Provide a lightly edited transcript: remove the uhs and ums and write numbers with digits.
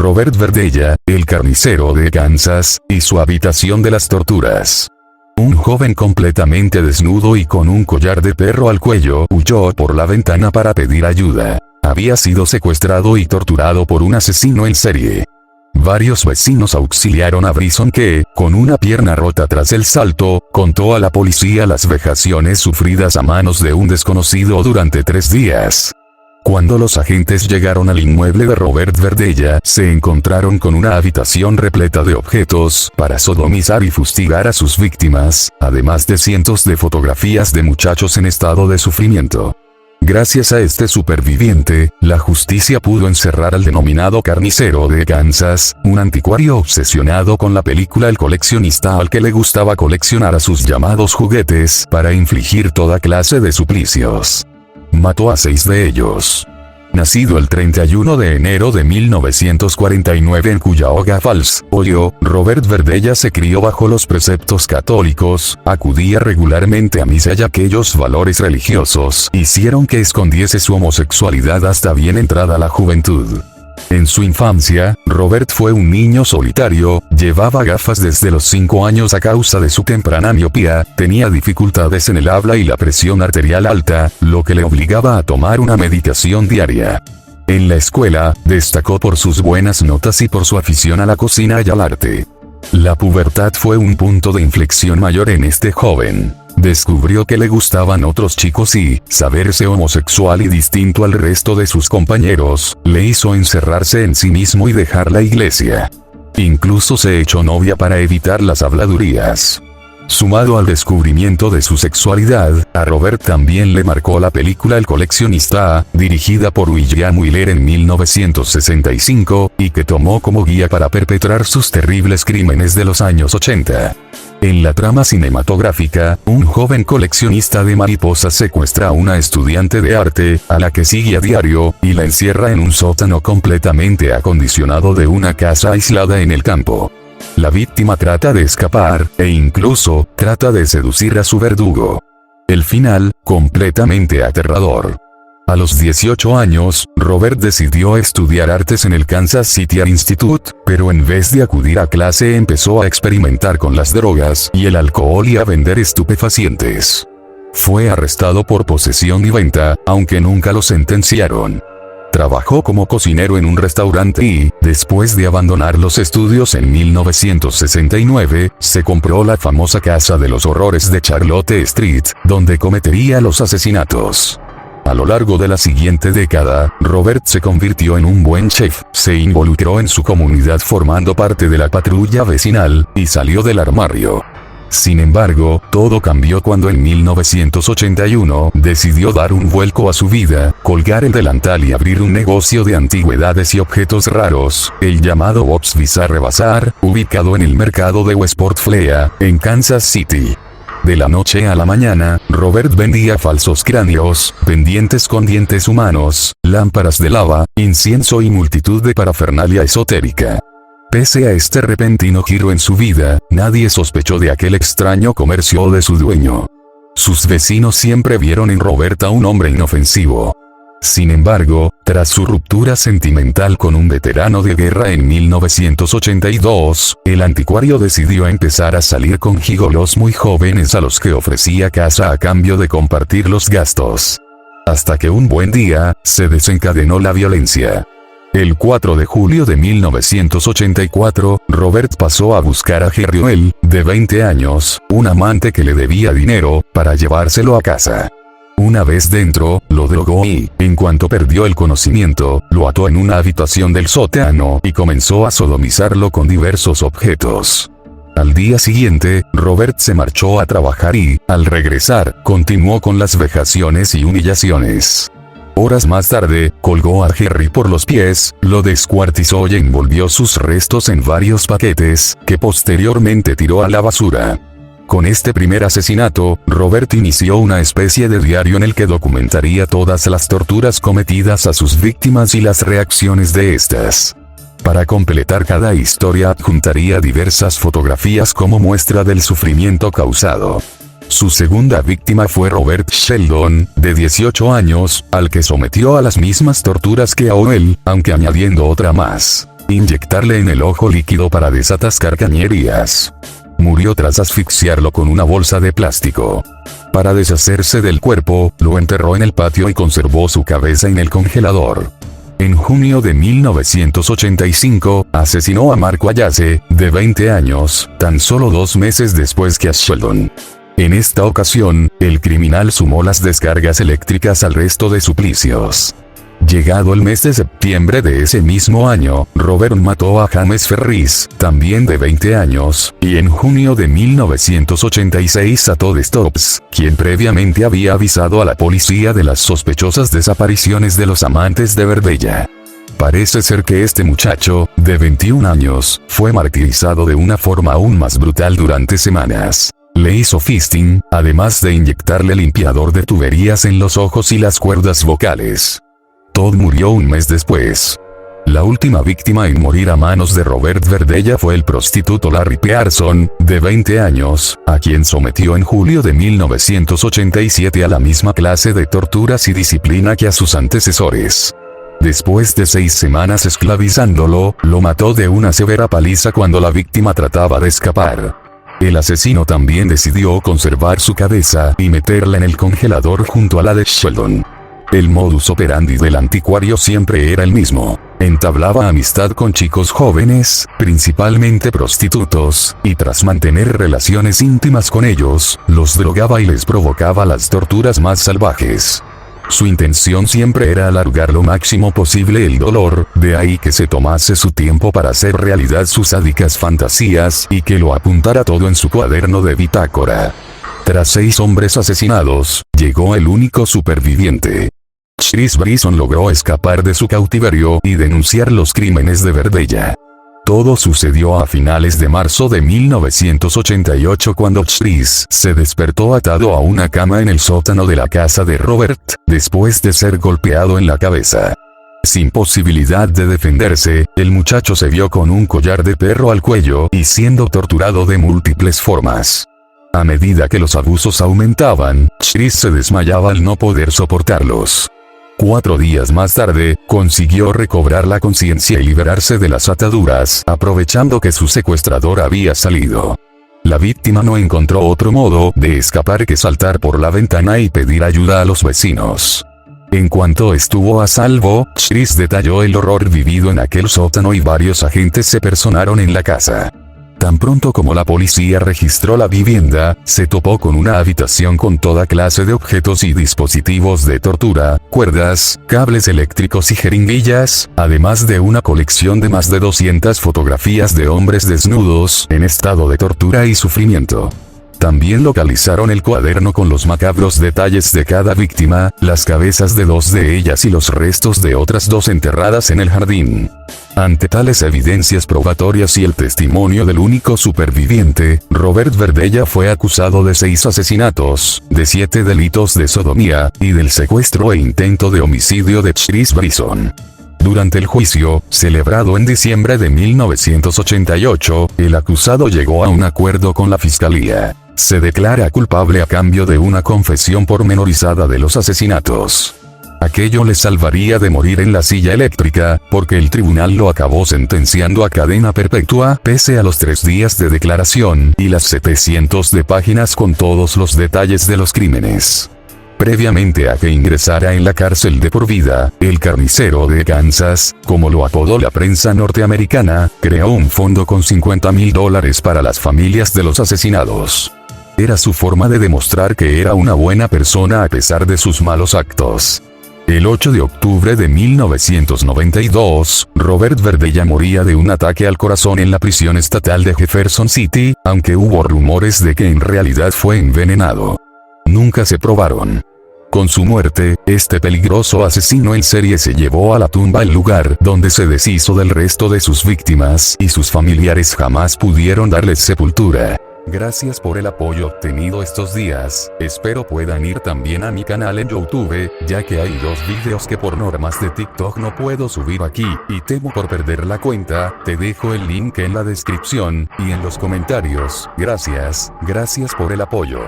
Robert Verdella, el carnicero de Kansas, y su habitación de las torturas. Un joven completamente desnudo y con un collar de perro al cuello huyó por la ventana para pedir ayuda. Había sido secuestrado y torturado por un asesino en serie. Varios vecinos auxiliaron a Bryson que, con una pierna rota tras el salto, contó a la policía las vejaciones sufridas a manos de un desconocido durante 3 días. Cuando los agentes llegaron al inmueble de Robert Verdella, se encontraron con una habitación repleta de objetos para sodomizar y fustigar a sus víctimas, además de cientos de fotografías de muchachos en estado de sufrimiento. Gracias a este superviviente, la justicia pudo encerrar al denominado carnicero de Kansas, un anticuario obsesionado con la película El coleccionista al que le gustaba coleccionar a sus llamados juguetes para infligir toda clase de suplicios. Mató a 6 de ellos. Nacido el 31 de enero de 1949 en Cuyahoga Falls, Ohio, Robert Verdella se crió bajo los preceptos católicos, acudía regularmente a misa y aquellos valores religiosos hicieron que escondiese su homosexualidad hasta bien entrada la juventud. En su infancia, Robert fue un niño solitario, llevaba gafas desde los 5 años a causa de su temprana miopía, tenía dificultades en el habla y la presión arterial alta, lo que le obligaba a tomar una medicación diaria. En la escuela, destacó por sus buenas notas y por su afición a la cocina y al arte. La pubertad fue un punto de inflexión mayor en este joven. Descubrió que le gustaban otros chicos y, saberse homosexual y distinto al resto de sus compañeros, le hizo encerrarse en sí mismo y dejar la iglesia. Incluso se echó novia para evitar las habladurías. Sumado al descubrimiento de su sexualidad, a Robert también le marcó la película El coleccionista, dirigida por William Wyler en 1965, y que tomó como guía para perpetrar sus terribles crímenes de los años 80. En la trama cinematográfica, un joven coleccionista de mariposas secuestra a una estudiante de arte, a la que sigue a diario, y la encierra en un sótano completamente acondicionado de una casa aislada en el campo. La víctima trata de escapar, e incluso, trata de seducir a su verdugo. El final, completamente aterrador. A los 18 años, Robert decidió estudiar artes en el Kansas City Art Institute, pero en vez de acudir a clase empezó a experimentar con las drogas y el alcohol y a vender estupefacientes. Fue arrestado por posesión y venta, aunque nunca lo sentenciaron. Trabajó como cocinero en un restaurante y, después de abandonar los estudios en 1969, se compró la famosa Casa de los Horrores de Charlotte Street, donde cometería los asesinatos. A lo largo de la siguiente década, Robert se convirtió en un buen chef, se involucró en su comunidad formando parte de la patrulla vecinal, y salió del armario. Sin embargo, todo cambió cuando en 1981 decidió dar un vuelco a su vida, colgar el delantal y abrir un negocio de antigüedades y objetos raros, el llamado Bob's Bizarre Bazaar, ubicado en el mercado de Westport Flea, en Kansas City. De la noche a la mañana, Robert vendía falsos cráneos, pendientes con dientes humanos, lámparas de lava, incienso y multitud de parafernalia esotérica. Pese a este repentino giro en su vida, nadie sospechó de aquel extraño comercio de su dueño. Sus vecinos siempre vieron en Robert a un hombre inofensivo. Sin embargo, tras su ruptura sentimental con un veterano de guerra en 1982, el anticuario decidió empezar a salir con gigolos muy jóvenes a los que ofrecía casa a cambio de compartir los gastos. Hasta que un buen día, se desencadenó la violencia. El 4 de julio de 1984, Robert pasó a buscar a Jerry, de 20 años, un amante que le debía dinero, para llevárselo a casa. Una vez dentro, lo drogó y, en cuanto perdió el conocimiento, lo ató en una habitación del sótano y comenzó a sodomizarlo con diversos objetos. Al día siguiente, Robert se marchó a trabajar y, al regresar, continuó con las vejaciones y humillaciones. Horas más tarde, colgó a Jerry por los pies, lo descuartizó y envolvió sus restos en varios paquetes, que posteriormente tiró a la basura. Con este primer asesinato, Robert inició una especie de diario en el que documentaría todas las torturas cometidas a sus víctimas y las reacciones de estas. Para completar cada historia adjuntaría diversas fotografías como muestra del sufrimiento causado. Su segunda víctima fue Robert Sheldon, de 18 años, al que sometió a las mismas torturas que a Oel, aunque añadiendo otra más. Inyectarle en el ojo líquido para desatascar cañerías. Murió tras asfixiarlo con una bolsa de plástico. Para deshacerse del cuerpo, lo enterró en el patio y conservó su cabeza en el congelador. En junio de 1985, asesinó a Marco Ayase, de 20 años, tan solo 2 meses después que a Sheldon. En esta ocasión, el criminal sumó las descargas eléctricas al resto de suplicios. Llegado el mes de septiembre de ese mismo año, Robert mató a James Ferris, también de 20 años, y en junio de 1986 a Todd Stops, quien previamente había avisado a la policía de las sospechosas desapariciones de los amantes de Verdella. Parece ser que este muchacho, de 21 años, fue martirizado de una forma aún más brutal durante semanas. Le hizo fisting, además de inyectarle limpiador de tuberías en los ojos y las cuerdas vocales. Todd murió un mes después. La última víctima en morir a manos de Robert Verdella fue el prostituto Larry Pearson, de 20 años, a quien sometió en julio de 1987 a la misma clase de torturas y disciplina que a sus antecesores. Después de 6 semanas esclavizándolo, lo mató de una severa paliza cuando la víctima trataba de escapar. El asesino también decidió conservar su cabeza y meterla en el congelador junto a la de Sheldon. El modus operandi del anticuario siempre era el mismo. Entablaba amistad con chicos jóvenes, principalmente prostitutos, y tras mantener relaciones íntimas con ellos, los drogaba y les provocaba las torturas más salvajes. Su intención siempre era alargar lo máximo posible el dolor, de ahí que se tomase su tiempo para hacer realidad sus sádicas fantasías y que lo apuntara todo en su cuaderno de bitácora. Tras 6 hombres asesinados, llegó el único superviviente. Chris Bryson logró escapar de su cautiverio y denunciar los crímenes de Verdella. Todo sucedió a finales de marzo de 1988 cuando Chris se despertó atado a una cama en el sótano de la casa de Robert, después de ser golpeado en la cabeza. Sin posibilidad de defenderse, el muchacho se vio con un collar de perro al cuello y siendo torturado de múltiples formas. A medida que los abusos aumentaban, Chris se desmayaba al no poder soportarlos. 4 días más tarde, consiguió recobrar la conciencia y liberarse de las ataduras, aprovechando que su secuestrador había salido. La víctima no encontró otro modo de escapar que saltar por la ventana y pedir ayuda a los vecinos. En cuanto estuvo a salvo, Chris detalló el horror vivido en aquel sótano y varios agentes se personaron en la casa. Tan pronto como la policía registró la vivienda, se topó con una habitación con toda clase de objetos y dispositivos de tortura, cuerdas, cables eléctricos y jeringuillas, además de una colección de más de 200 fotografías de hombres desnudos en estado de tortura y sufrimiento. También localizaron el cuaderno con los macabros detalles de cada víctima, las cabezas de 2 de ellas y los restos de otras 2 enterradas en el jardín. Ante tales evidencias probatorias y el testimonio del único superviviente, Robert Verdella fue acusado de 6 asesinatos, de 7 delitos de sodomía, y del secuestro e intento de homicidio de Chris Bryson. Durante el juicio, celebrado en diciembre de 1988, el acusado llegó a un acuerdo con la fiscalía. Se declara culpable a cambio de una confesión pormenorizada de los asesinatos. Aquello le salvaría de morir en la silla eléctrica, porque el tribunal lo acabó sentenciando a cadena perpetua, pese a los 3 días de declaración y las 700 de páginas con todos los detalles de los crímenes. Previamente a que ingresara en la cárcel de por vida, el carnicero de Kansas, como lo apodó la prensa norteamericana, creó un fondo con $50,000 para las familias de los asesinados. Era su forma de demostrar que era una buena persona a pesar de sus malos actos. El 8 de octubre de 1992, Robert Verdella moría de un ataque al corazón en la prisión estatal de Jefferson City, aunque hubo rumores de que en realidad fue envenenado. Nunca se probaron. Con su muerte, este peligroso asesino en serie se llevó a la tumba el lugar donde se deshizo del resto de sus víctimas y sus familiares jamás pudieron darles sepultura. Gracias por el apoyo obtenido estos días, espero puedan ir también a mi canal en YouTube, ya que hay 2 videos que por normas de TikTok no puedo subir aquí, y temo por perder la cuenta. Te dejo el link en la descripción, y en los comentarios. Gracias por el apoyo.